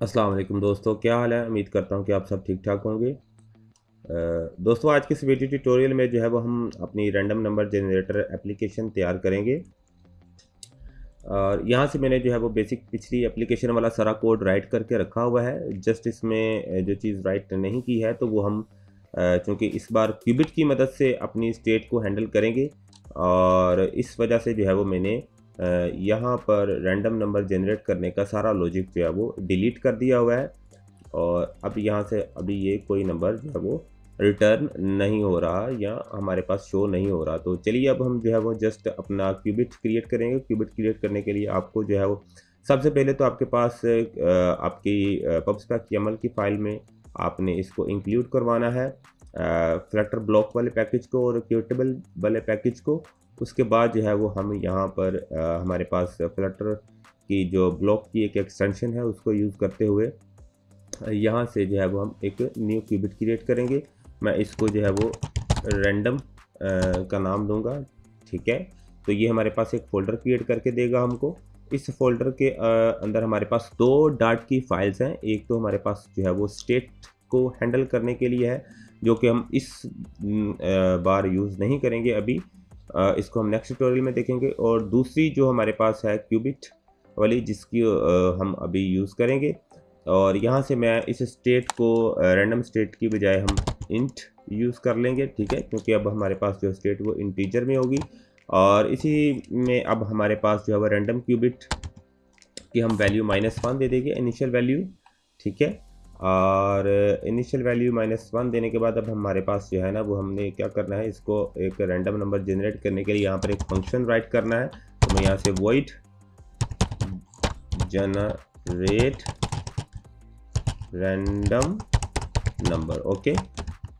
अस्सलाम वालेकुम दोस्तों, क्या हाल है। उम्मीद करता हूँ कि आप सब ठीक ठाक होंगे। दोस्तों, आज के इस वीडियो ट्यूटोरियल में जो है वो हम अपनी रैंडम नंबर जनरेटर एप्लीकेशन तैयार करेंगे। और यहाँ से मैंने जो है वो बेसिक पिछली एप्लीकेशन वाला सारा कोड राइट करके रखा हुआ है। जस्ट इसमें जो चीज़ राइट नहीं की है तो वो हम चूँकि इस बार क्यूबिट की मदद से अपनी स्टेट को हैंडल करेंगे, और इस वजह से जो है वो मैंने यहाँ पर रैंडम नंबर जनरेट करने का सारा लॉजिक जो है वो डिलीट कर दिया हुआ है। और अब यहाँ से अभी ये कोई नंबर जो है वो रिटर्न नहीं हो रहा या हमारे पास शो नहीं हो रहा। तो चलिए अब हम जो है वो जस्ट अपना क्यूबिट क्रिएट करेंगे। क्यूबिट क्रिएट करने के लिए आपको जो है वो सबसे पहले तो आपके पास आपकी पबस्पेक YAML की फाइल में आपने इसको इंक्लूड करवाना है, फ्लटर ब्लॉक वाले पैकेज को और क्यूटेबल वाले पैकेज को। उसके बाद जो है वो हम यहाँ पर हमारे पास फ्लटर की जो ब्लॉक की एक एक्सटेंशन है उसको यूज़ करते हुए यहाँ से जो है वो हम एक न्यू क्यूबिट क्रिएट करेंगे। मैं इसको जो है वो रैंडम का नाम दूंगा, ठीक है। तो ये हमारे पास एक फ़ोल्डर क्रिएट करके देगा हमको। इस फोल्डर के अंदर हमारे पास दो डाट की फाइल्स हैं। एक तो हमारे पास जो है वो स्टेट को हैंडल करने के लिए है, जो कि हम इस बार यूज़ नहीं करेंगे अभी। इसको हम नेक्स्ट ट्यूटोरियल में देखेंगे। और दूसरी जो हमारे पास है क्यूबिट वाली, जिसकी हम अभी यूज़ करेंगे। और यहाँ से मैं इस स्टेट को रैंडम स्टेट की बजाय हम इंट यूज़ कर लेंगे, ठीक है, क्योंकि अब हमारे पास जो स्टेट वो इंटीजर में होगी। और इसी में अब हमारे पास जो है वो रैंडम क्यूबिट की हम वैल्यू -1 दे देंगे, इनिशियल वैल्यू, ठीक है। और इनिशियल वैल्यू -1 देने के बाद अब हमारे पास जो है ना वो हमने क्या करना है, इसको एक रैंडम नंबर जनरेट करने के लिए यहाँ पर एक फंक्शन राइट करना है। तो मैं यहाँ से void generate random number, okay,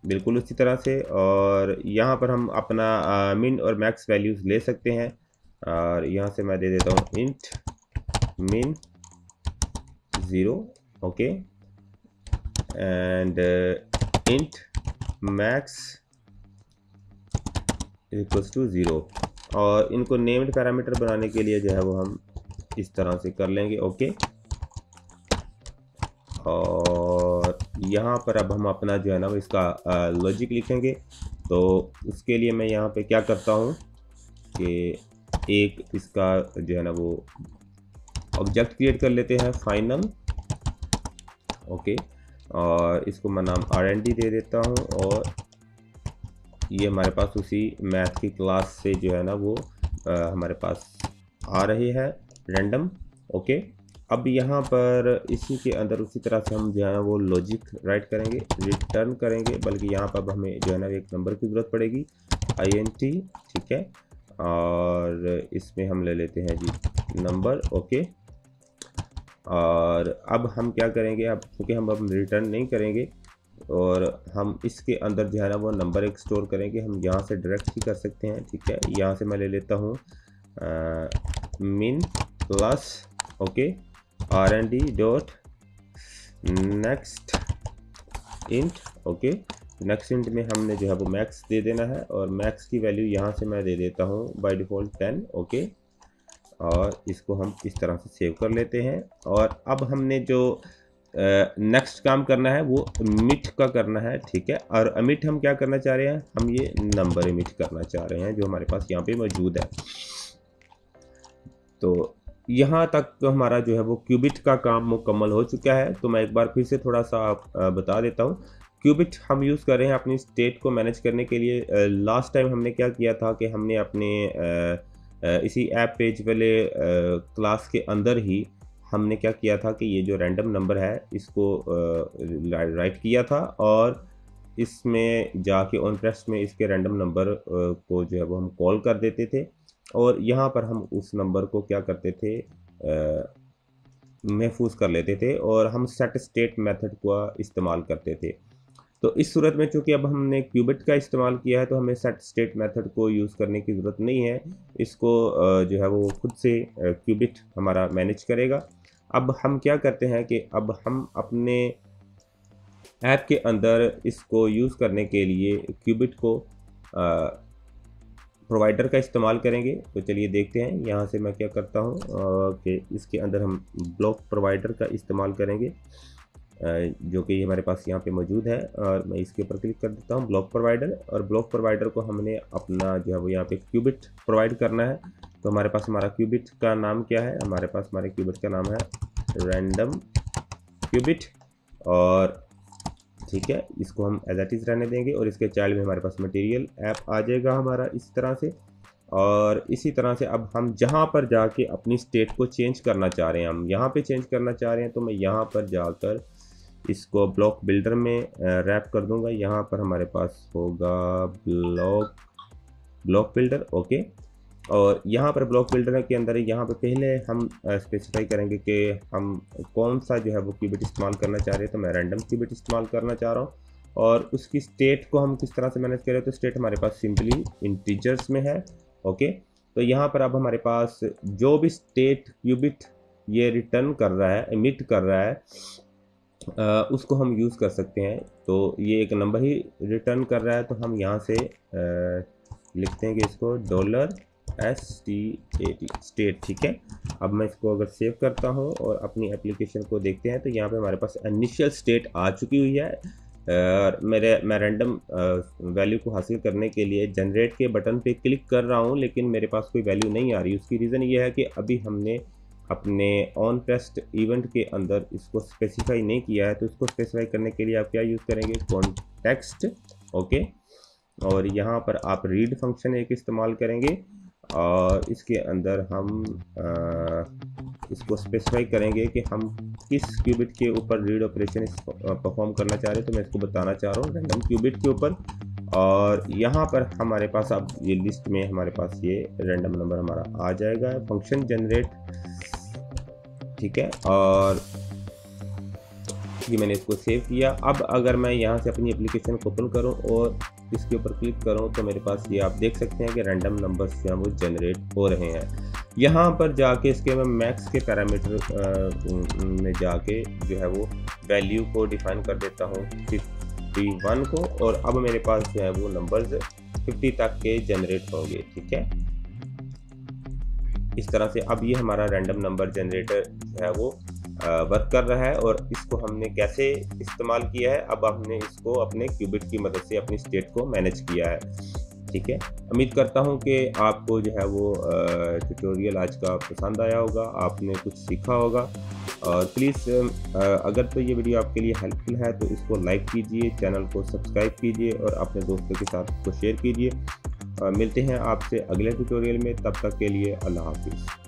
बिल्कुल उसी तरह से। और यहाँ पर हम अपना मिन और मैक्स वैल्यूज़ ले सकते हैं। और यहाँ से मैं दे देता हूँ int min 0, okay, and int max equals to 0। और इनको नेम्ड पैरामीटर बनाने के लिए जो है वो हम इस तरह से कर लेंगे, ओके। और यहाँ पर अब हम अपना जो है ना वो इसका लॉजिक लिखेंगे। तो उसके लिए मैं यहाँ पे क्या करता हूँ कि एक इसका जो है ना वो ऑब्जेक्ट क्रिएट कर लेते हैं, फाइनल, ओके। और इसको मैं नाम RND दे देता हूँ। और ये हमारे पास उसी मैथ की क्लास से जो है ना वो हमारे पास आ रही है रैंडम, ओके। अब यहाँ पर इसी के अंदर उसी तरह से हम जो है ना वो लॉजिक राइट करेंगे, रिटर्न करेंगे, बल्कि यहाँ पर हमें जो है ना एक नंबर की ज़रूरत पड़ेगी, INT, ठीक है। और इसमें हम ले लेते हैं जी नंबर, ओके। और अब हम क्या करेंगे, अब क्योंकि हम अब रिटर्न नहीं करेंगे और हम इसके अंदर जो है ना वो नंबर एक स्टोर करेंगे। हम यहाँ से डायरेक्ट ही कर सकते हैं, ठीक है। यहाँ से मैं ले लेता हूँ मिन plus, okay, RND dot next int, okay. Next int में हमने जो है वो मैक्स दे देना है। और मैक्स की वैल्यू यहाँ से मैं दे देता हूँ बाय डिफ़ॉल्ट 10, ओके। और इसको हम इस तरह से सेव कर लेते हैं। और अब हमने जो नेक्स्ट काम करना है वो मिट का करना है, ठीक है। और अमिट हम क्या करना चाह रहे हैं, हम ये नंबर इमिट करना चाह रहे हैं जो हमारे पास यहाँ पे मौजूद है। तो यहाँ तक तो हमारा जो है वो क्यूबिट का काम मुकम्मल हो चुका है। तो मैं एक बार फिर से थोड़ा सा बता देता हूँ। क्यूबिट हम यूज़ कर रहे हैं अपनी स्टेट को मैनेज करने के लिए। लास्ट टाइम हमने क्या किया था कि हमने अपने इसी ऐप पेज वाले क्लास के अंदर ही हमने क्या किया था कि ये जो रैंडम नंबर है इसको राइट किया था। और इसमें जाके ऑन प्रेस में इसके रैंडम नंबर को जो है वो हम कॉल कर देते थे। और यहाँ पर हम उस नंबर को क्या करते थे, महफूज कर लेते थे और हम सेट स्टेट मेथड का इस्तेमाल करते थे। तो इस सूरत में चूँकि अब हमने क्यूबिट का इस्तेमाल किया है तो हमें सेट स्टेट मेथड को यूज़ करने की ज़रूरत नहीं है। इसको जो है वो खुद से क्यूबिट हमारा मैनेज करेगा। अब हम क्या करते हैं कि अब हम अपने ऐप के अंदर इसको यूज़ करने के लिए क्यूबिट को प्रोवाइडर का इस्तेमाल करेंगे। तो चलिए देखते हैं, यहाँ से मैं क्या करता हूँ कि इसके अंदर हम ब्लॉक प्रोवाइडर का इस्तेमाल करेंगे, जो कि हमारे पास यहाँ पे मौजूद है। और मैं इसके ऊपर क्लिक कर देता हूँ ब्लॉक प्रोवाइडर, और ब्लॉक प्रोवाइडर को हमने अपना जो है वो यहाँ पे क्यूबिट प्रोवाइड करना है। तो हमारे पास हमारा क्यूबिट का नाम क्या है, हमारे क्यूबिट का नाम है रैंडम क्यूबिट, और ठीक है, इसको हम एज इट इज़ रहने देंगे। और इसके चाइल्ड में हमारे पास मटेरियल ऐप आ जाएगा हमारा इस तरह से। और इसी तरह से अब हम जहाँ पर जाके अपनी स्टेट को चेंज करना चाह रहे हैं, हम यहाँ पे चेंज करना चाह रहे हैं, तो मैं यहाँ पर जाकर इसको ब्लॉक बिल्डर में रैप कर दूंगा। यहाँ पर हमारे पास होगा ब्लॉक बिल्डर, ओके। और यहाँ पर ब्लॉक बिल्डर के अंदर यहाँ पे पहले हम स्पेसिफाई करेंगे कि हम कौन सा जो है वो क्यूबिट इस्तेमाल करना चाह रहे हैं। तो मैं रैंडम क्यूबिट इस्तेमाल करना चाह रहा हूँ, और उसकी स्टेट को हम किस तरह से मैनेज करें। तो स्टेट हमारे पास सिंपली इंटीजर्स में है, ओके। तो यहाँ पर अब हमारे पास जो भी स्टेट क्यूबिट ये रिटर्न कर रहा है, एमिट कर रहा है, उसको हम यूज़ कर सकते हैं। तो ये एक नंबर ही रिटर्न कर रहा है, तो हम यहाँ से लिखते हैं कि इसको $STAT, ठीक है। अब मैं इसको अगर सेव करता हूँ और अपनी एप्लीकेशन को देखते हैं, तो यहाँ पे हमारे पास इनिशियल स्टेट आ चुकी हुई है। मैं रैंडम वैल्यू को हासिल करने के लिए जनरेट के बटन पे क्लिक कर रहा हूँ, लेकिन मेरे पास कोई वैल्यू नहीं आ रही। उसकी रीज़न ये है कि अभी हमने अपने ऑन प्रेस्ड इवेंट के अंदर इसको स्पेसिफाई नहीं किया है। तो इसको स्पेसिफाई करने के लिए आप क्या यूज़ करेंगे, कॉन्टेक्स्ट, ओके। और यहाँ पर आप रीड फंक्शन एक इस्तेमाल करेंगे, और इसके अंदर हम इसको स्पेसिफाई करेंगे कि हम किस क्यूबिट के ऊपर रीड ऑपरेशन परफॉर्म करना चाह रहे हैं। तो मैं इसको बताना चाह रहा हूँ रैंडम क्यूबिट के ऊपर। और यहाँ पर हमारे पास अब ये लिस्ट में हमारे पास ये रैंडम नंबर हमारा आ जाएगा, फंक्शन जनरेट, ठीक है। और ये मैंने इसको सेव किया। अब अगर मैं यहाँ से अपनी एप्लीकेशन को ओपन करूँ और इसके ऊपर क्लिक करूँ, तो मेरे पास ये आप देख सकते हैं कि रैंडम नंबर्स जो हैं वो जनरेट हो रहे हैं। यहाँ पर जाके इसके मैं मैक्स के पैरामीटर में जाके जो है वो वैल्यू को डिफाइन कर देता हूँ 51 को, और अब मेरे पास जो है वो नंबर्स 50 तक के जनरेट होंगे, ठीक है। इस तरह से अब ये हमारा रैंडम नंबर जनरेटर जो है वो वर्क कर रहा है। और इसको हमने कैसे इस्तेमाल किया है, अब हमने इसको अपने क्यूबिट की मदद से अपनी स्टेट को मैनेज किया है, ठीक है। उम्मीद करता हूँ कि आपको जो है वो ट्यूटोरियल आज का पसंद आया होगा, आपने कुछ सीखा होगा। और प्लीज़ अगर तो ये वीडियो आपके लिए हेल्पफुल है तो इसको लाइक कीजिए, चैनल को सब्सक्राइब कीजिए और अपने दोस्तों के साथ इसको शेयर कीजिए। मिलते हैं आपसे अगले ट्यूटोरियल में, तब तक के लिए अल्लाह हाफिज़।